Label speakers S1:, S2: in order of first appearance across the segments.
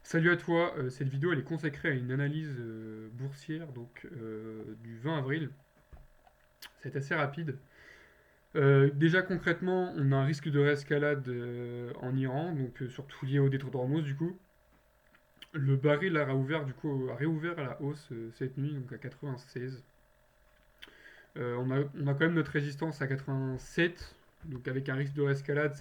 S1: Salut à toi, cette vidéo elle est consacrée à une analyse boursière du 20 avril. C'est assez rapide. Déjà concrètement, on a un risque de réescalade en Iran, surtout lié au détroit d'Ormuz du coup. Le baril a réouvert à la hausse cette nuit, donc à 96. On a quand même notre résistance à 87, donc avec un risque de réescalade,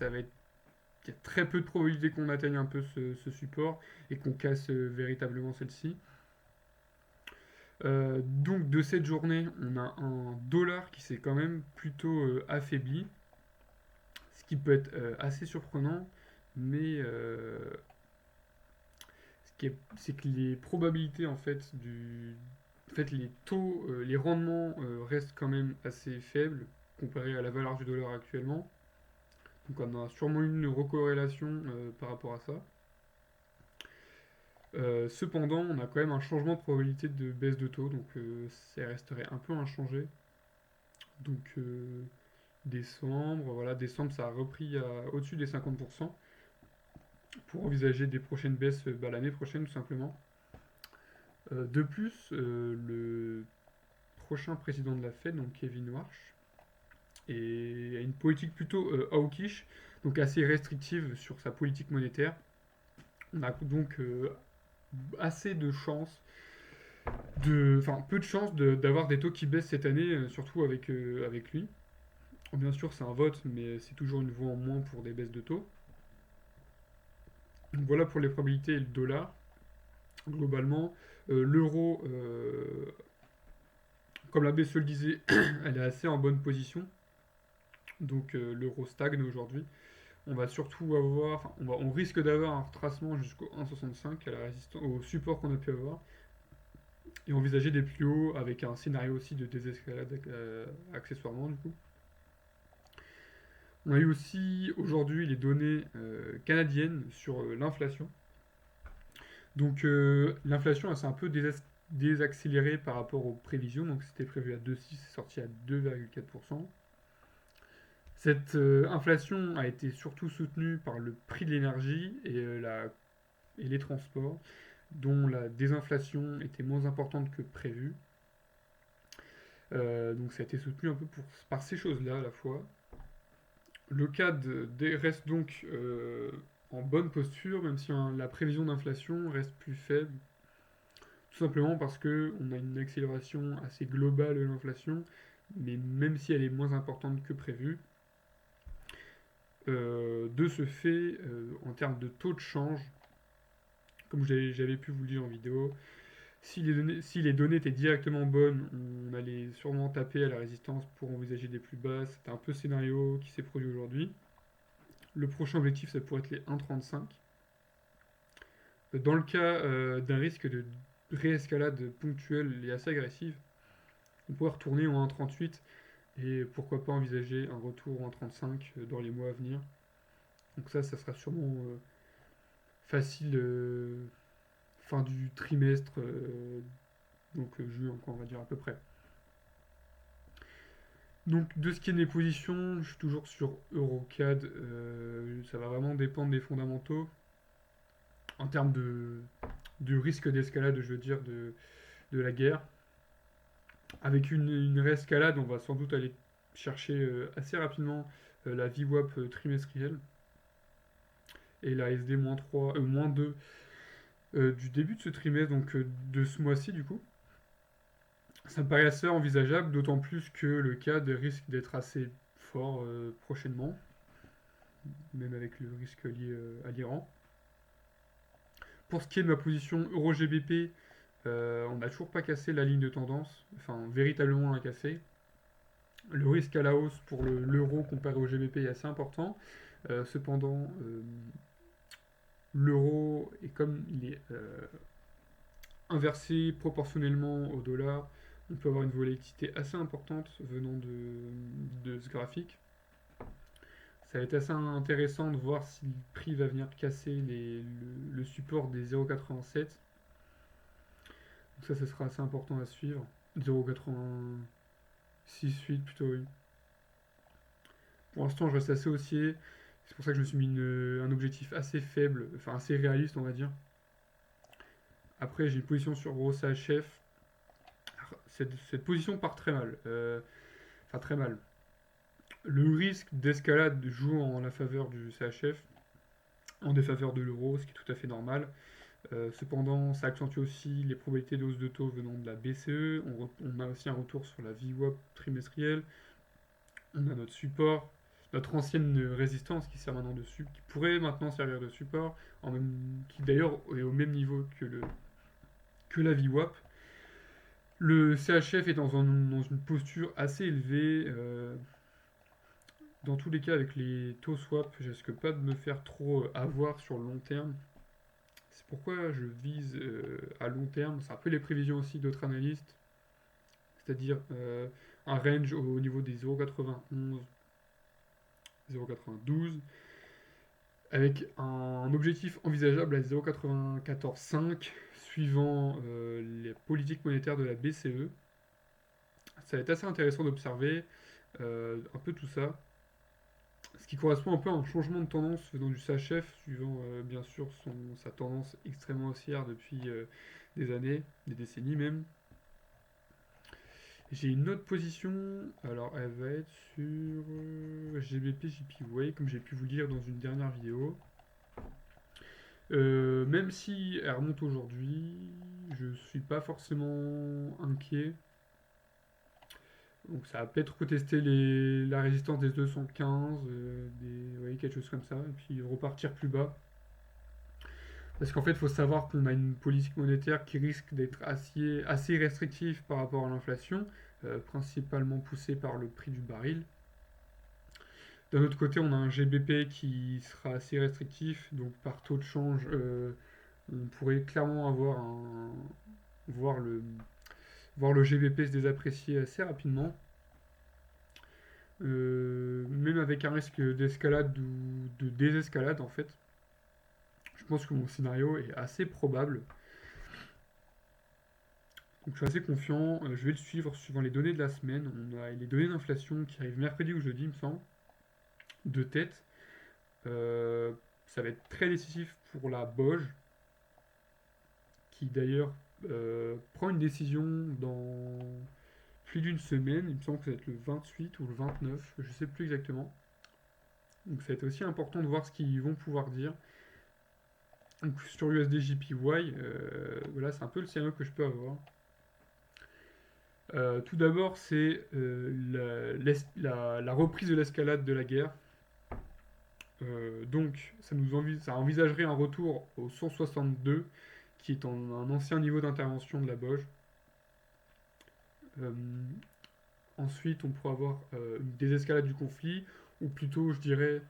S1: il y a très peu de probabilité qu'on atteigne un peu ce support et qu'on casse véritablement celle-ci. Donc de cette journée, on a un dollar qui s'est quand même plutôt affaibli, ce qui peut être assez surprenant, mais c'est que les probabilités en fait les taux, les rendements restent quand même assez faibles comparé à la valeur du dollar actuellement. Donc on a sûrement une recorrélation par rapport à ça. Cependant, on a quand même un changement de probabilité de baisse de taux, donc ça resterait un peu inchangé. Donc décembre, voilà, décembre ça a repris au-dessus des 50% pour envisager des prochaines baisses l'année prochaine tout simplement. De plus, le prochain président de la Fed, donc Kevin Warsh, a une politique plutôt hawkish, donc assez restrictive sur sa politique monétaire. On a donc assez de chances, enfin peu de chances d'avoir des taux qui baissent cette année, surtout avec lui. Bien sûr, c'est un vote, mais c'est toujours une voix en moins pour des baisses de taux. Donc voilà pour les probabilités et le dollar. Globalement, l'euro, comme la BCE le disait, elle est assez en bonne position. Donc l'euro stagne aujourd'hui. On va surtout avoir, enfin, on risque d'avoir un retracement jusqu'au 1,65 à la résistance, au support qu'on a pu avoir, et envisager des plus hauts avec un scénario aussi de désescalade accessoirement du coup. On a eu aussi aujourd'hui les données canadiennes sur l'inflation. Donc l'inflation elle s'est un peu désaccélérée par rapport aux prévisions, donc c'était prévu à 2,6, c'est sorti à 2,4%. Cette inflation a été surtout soutenue par le prix de l'énergie et les transports, dont la désinflation était moins importante que prévu. Donc ça a été soutenu un peu par ces choses-là à la fois. Le CAD reste donc en bonne posture, même si la prévision d'inflation reste plus faible, tout simplement parce qu'on a une accélération assez globale de l'inflation, mais même si elle est moins importante que prévu, de ce fait, en termes de taux de change, comme j'avais pu vous le dire en vidéo, si les données étaient directement bonnes, on allait sûrement taper à la résistance pour envisager des plus basses. C'était un peu le scénario qui s'est produit aujourd'hui. Le prochain objectif, ça pourrait être les 1,35. Dans le cas d'un risque de réescalade ponctuelle et assez agressive, on pourrait retourner en 1,38 et pourquoi pas envisager un retour en 1,35 dans les mois à venir. Donc ça sera sûrement facile fin du trimestre, juin, quoi, on va dire à peu près. Donc de ce qui est de mes positions, je suis toujours sur Eurocad. Ça va vraiment dépendre des fondamentaux. En termes de risque d'escalade, je veux dire, de la guerre. Avec une réescalade, on va sans doute aller chercher assez rapidement la VWAP trimestrielle et la SD-3, -2 du début de ce trimestre, donc de ce mois-ci du coup. Ça me paraît assez envisageable, d'autant plus que le CAD risque d'être assez fort prochainement, même avec le risque lié à l'Iran. Pour ce qui est de ma position Euro-GBP, on n'a toujours pas cassé la ligne de tendance, enfin véritablement la cassé. Le risque à la hausse pour l'euro comparé au GBP est assez important. Cependant, l'euro est comme il est inversé proportionnellement au dollar, on peut avoir une volatilité assez importante venant de ce graphique. Ça va être assez intéressant de voir si le prix va venir casser le support des 0,87. Donc ça sera assez important à suivre. 0,86,8 plutôt, oui. Pour l'instant, je reste assez haussier. C'est pour ça que je me suis mis un objectif assez faible, enfin assez réaliste, on va dire. Après, j'ai une position sur gros CHF. Cette position part très mal. Enfin, très mal. Le risque d'escalade joue en la faveur du CHF, en défaveur de l'euro, ce qui est tout à fait normal. Cependant, ça accentue aussi les probabilités de hausse de taux venant de la BCE. On a aussi un retour sur la VWAP trimestrielle. On a notre support, notre ancienne résistance qui sert maintenant qui pourrait maintenant servir de support, qui d'ailleurs est au même niveau que la VWAP. Le CHF est dans une posture assez élevée. Dans tous les cas, avec les taux swap, je risque pas de me faire trop avoir sur le long terme. C'est pourquoi je vise à long terme. C'est un peu les prévisions aussi d'autres analystes, c'est-à-dire un range au niveau des 0,91, 0,92, avec un objectif envisageable à 0,94,5, suivant les politiques monétaires de la BCE. Ça va être assez intéressant d'observer un peu tout ça. Ce qui correspond un peu à un changement de tendance venant du CHF, suivant bien sûr sa tendance extrêmement haussière depuis des années, des décennies même. J'ai une autre position, alors elle va être sur GBP JPY, comme j'ai pu vous le dire dans une dernière vidéo. Même si elle remonte aujourd'hui, je suis pas forcément inquiet. Donc ça va peut-être retester la résistance des 215, ouais, quelque chose comme ça, et puis repartir plus bas. Parce qu'en fait, il faut savoir qu'on a une politique monétaire qui risque d'être assez restrictive par rapport à l'inflation, principalement poussée par le prix du baril. D'un autre côté, on a un GBP qui sera assez restrictif, donc par taux de change, on pourrait clairement voir le, voir le GBP se désapprécier assez rapidement. Même avec un risque d'escalade ou de désescalade en fait. Je pense que mon scénario est assez probable. Donc je suis assez confiant, je vais le suivre suivant les données de la semaine. On a les données d'inflation qui arrivent mercredi ou jeudi, il me semble, de tête. Euh, Ça va être très décisif pour la BOJ, qui d'ailleurs prend une décision dans plus d'une semaine. Il me semble que ça va être le 28 ou le 29, je ne sais plus exactement. Donc ça va être aussi important de voir ce qu'ils vont pouvoir dire. Donc sur USD JPY, voilà, c'est un peu le scénario que je peux avoir. Tout d'abord, c'est la reprise de l'escalade de la guerre. Donc, ça envisagerait un retour au 162, qui est un ancien niveau d'intervention de la BOJ. Euh, Ensuite, on pourrait avoir une désescalade du conflit, ou plutôt, je dirais,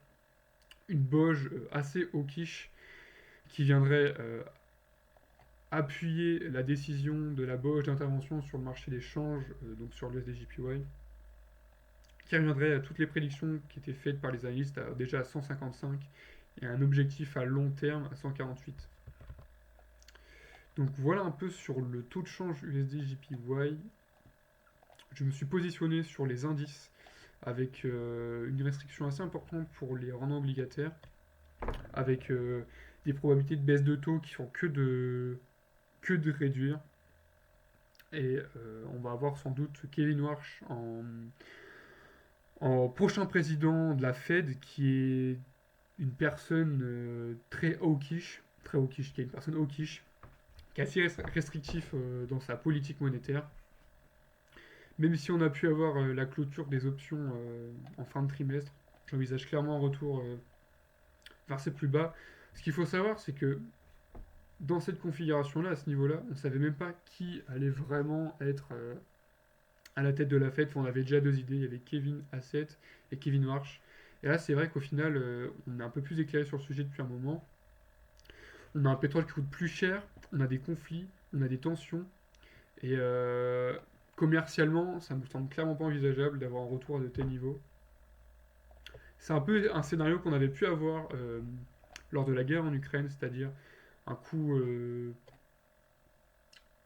S1: une BOJ assez hawkish, qui viendrait appuyer la décision de la BOJ d'intervention sur le marché des changes, donc sur l'USD-JPY, qui reviendrait à toutes les prédictions qui étaient faites par les analystes déjà à 155 et un objectif à long terme à 148. Donc voilà un peu sur le taux de change USD-JPY. Je me suis positionné sur les indices avec une restriction assez importante pour les rendements obligataires, avec des probabilités de baisse de taux qui font que de réduire. Et on va avoir sans doute Kevin Warsh en prochain président de la Fed, qui est une personne très hawkish, qui est une personne hawkish, qui est assez restrictif dans sa politique monétaire. Même si on a pu avoir la clôture des options en fin de trimestre, j'envisage clairement un retour vers ces plus bas. Ce qu'il faut savoir, c'est que dans cette configuration-là, à ce niveau-là, on ne savait même pas qui allait vraiment être à la tête de la Fed. Enfin, on avait déjà deux idées, il y avait Kevin Hassett et Kevin Warsh. Et là, c'est vrai qu'au final, on est un peu plus éclairé sur le sujet depuis un moment. On a un pétrole qui coûte plus cher, on a des conflits, on a des tensions. Et commercialement, ça me semble clairement pas envisageable d'avoir un retour à de tels niveaux. C'est un peu un scénario qu'on avait pu avoir lors de la guerre en Ukraine, c'est-à-dire un coup,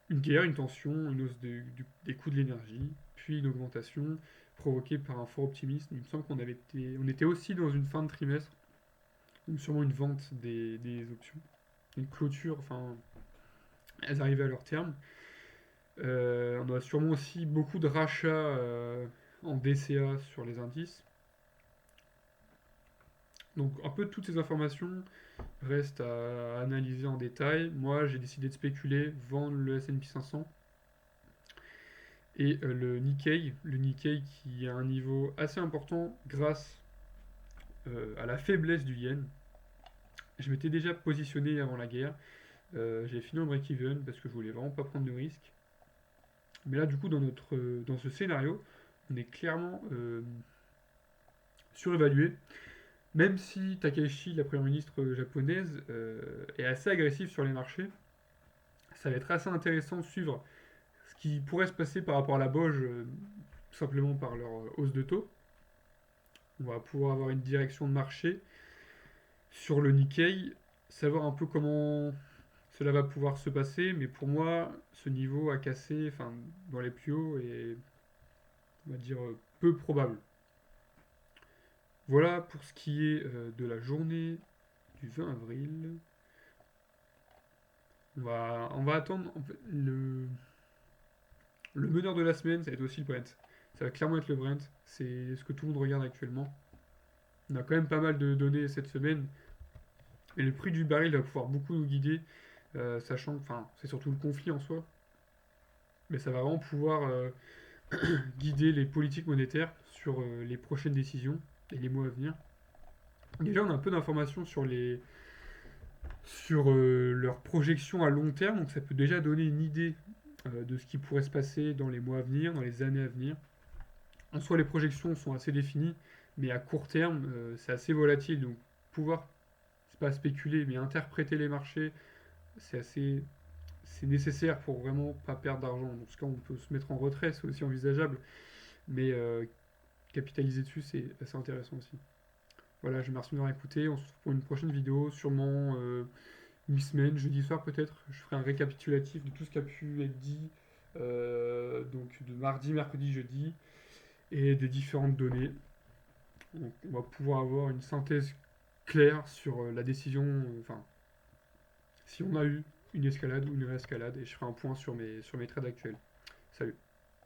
S1: une guerre, une tension, une hausse des coûts de l'énergie, puis une augmentation provoquée par un fort optimisme. Il me semble on était aussi dans une fin de trimestre, ou sûrement une vente des options, une clôture, enfin elles arrivaient à leur terme. On aura sûrement aussi beaucoup de rachats en DCA sur les indices. Donc un peu toutes ces informations restent à analyser en détail. Moi, j'ai décidé de spéculer, vendre le S&P 500 et le Nikkei qui a un niveau assez important grâce à la faiblesse du yen. Je m'étais déjà positionné avant la guerre. J'ai fini en break-even parce que je voulais vraiment pas prendre de risques. Mais là, du coup, dans ce scénario, on est clairement surévalué. Même si Takahashi, la première ministre japonaise, est assez agressive sur les marchés, ça va être assez intéressant de suivre ce qui pourrait se passer par rapport à la Boge, tout simplement par leur hausse de taux. On va pouvoir avoir une direction de marché sur le Nikkei, savoir un peu comment cela va pouvoir se passer, mais pour moi, ce niveau a cassé, enfin, dans les plus hauts, et on va dire peu probable. Voilà pour ce qui est de la journée du 20 avril. On va attendre en fait, le meneur de la semaine, ça va être aussi le Brent. Ça va clairement être le Brent. C'est ce que tout le monde regarde actuellement. On a quand même pas mal de données cette semaine. Et le prix du baril va pouvoir beaucoup nous guider, sachant que c'est surtout le conflit en soi. Mais ça va vraiment pouvoir guider les politiques monétaires sur les prochaines décisions et les mois à venir. Déjà, on a un peu d'informations sur leurs projections à long terme, donc ça peut déjà donner une idée de ce qui pourrait se passer dans les mois à venir, dans les années à venir. En soi, les projections sont assez définies, mais à court terme, c'est assez volatile. Donc, pouvoir, c'est pas spéculer, mais interpréter les marchés, c'est nécessaire pour vraiment pas perdre d'argent. Dans ce cas, on peut se mettre en retrait, c'est aussi envisageable, mais capitaliser dessus, c'est assez intéressant aussi. Voilà, je vous remercie de m'avoir écouté. On se retrouve pour une prochaine vidéo, sûrement mi-semaine, jeudi soir peut-être. Je ferai un récapitulatif de tout ce qui a pu être dit, donc de mardi, mercredi, jeudi, et des différentes données. Donc, on va pouvoir avoir une synthèse claire sur la décision, enfin, si on a eu une escalade ou une réescalade, et je ferai un point sur mes trades actuels. Salut.